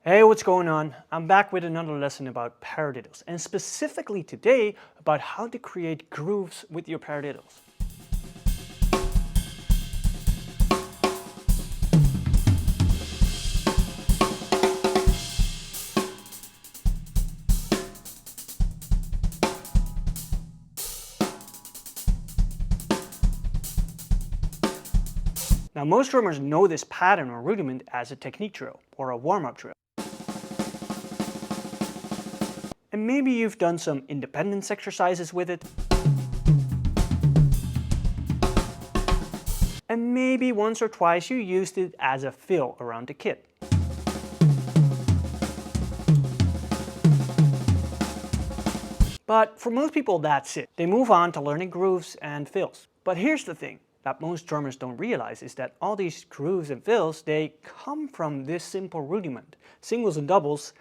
Hey, what's going on? I'm back with another lesson about paradiddles, and specifically today about how to create grooves with your paradiddles. Now, most drummers know this pattern or rudiment as a technique drill or a warm-up drill. And maybe you've done some independence exercises with it. And maybe once or twice you used it as a fill around the kit. But for most people, that's it. They move on to learning grooves and fills. But here's the thing that most drummers don't realize is that all these grooves and fills, they come from this simple rudiment, singles and doubles,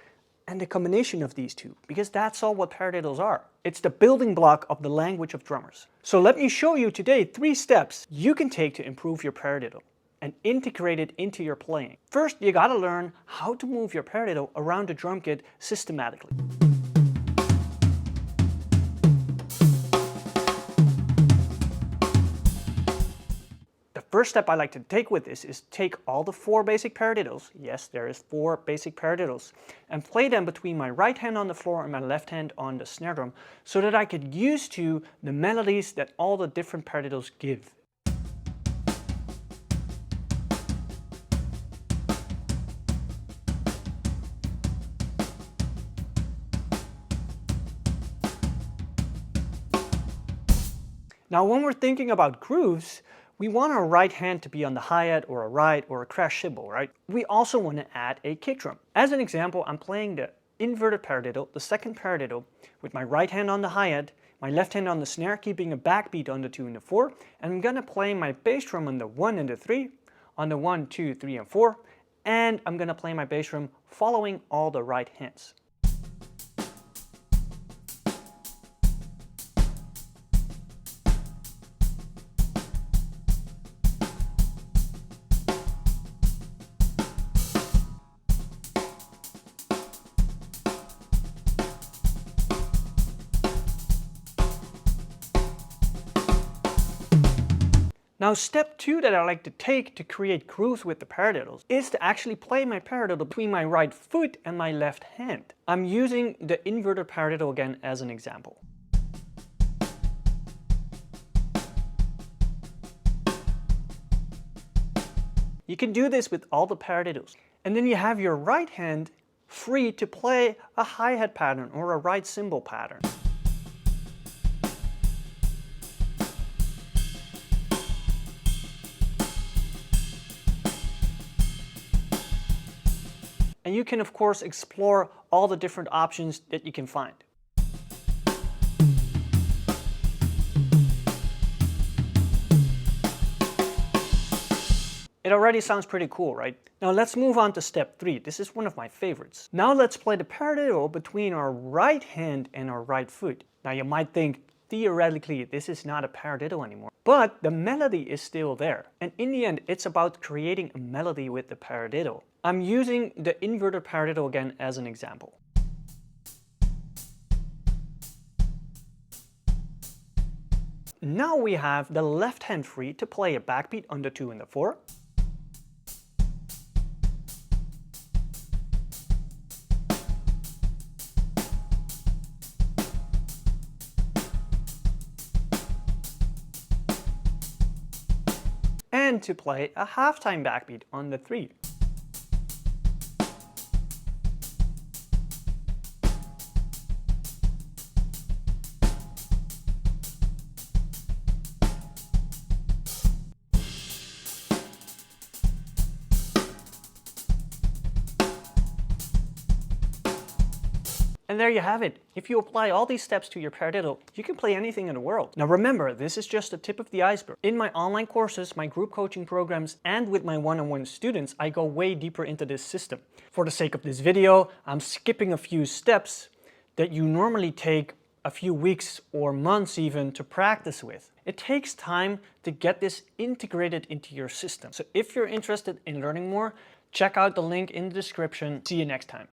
and the combination of these two, because that's all what paradiddles are. It's the building block of the language of drummers. So let me show you today 3 steps you can take to improve your paradiddle and integrate it into your playing. First, you gotta learn how to move your paradiddle around the drum kit systematically. The first step I like to take with this is take all the 4 basic paradiddles, yes, there is 4 basic paradiddles, and play them between my right hand on the floor and my left hand on the snare drum so that I get used to the melodies that all the different paradiddles give. Now when we're thinking about grooves, we want our right hand to be on the hi-hat or a ride or a crash cymbal, right? We also want to add a kick drum. As an example, I'm playing the inverted paradiddle, the second paradiddle, with my right hand on the hi-hat, my left hand on the snare, keeping a backbeat on the 2 and the 4, and I'm gonna play my bass drum on the 1 and the 3, on the 1, 2, 3, and 4, and I'm gonna play my bass drum following all the right hands. Now step 2 that I like to take to create grooves with the paradiddles is to actually play my paradiddle between my right foot and my left hand. I'm using the inverted paradiddle again as an example. You can do this with all the paradiddles. And then you have your right hand free to play a hi-hat pattern or a right cymbal pattern. And you can of course explore all the different options that you can find. It already sounds pretty cool, right? Now let's move on to step 3. This is one of my favorites. Now let's play the paradiddle between our right hand and our right foot. Now you might think, theoretically, this is not a paradiddle anymore. But the melody is still there. And in the end, it's about creating a melody with the paradiddle. I'm using the inverted paradiddle again as an example. Now we have the left hand free to play a backbeat on the 2 and the 4. And to play a halftime backbeat on the 3. And there you have it. If you apply all these steps to your paradiddle, you can play anything in the world. Now remember, this is just the tip of the iceberg. In my online courses, my group coaching programs, and with my one-on-one students, I go way deeper into this system. For the sake of this video, I'm skipping a few steps that you normally take a few weeks or months even to practice with. It takes time to get this integrated into your system. So if you're interested in learning more, Check out the link in the description. See you next time.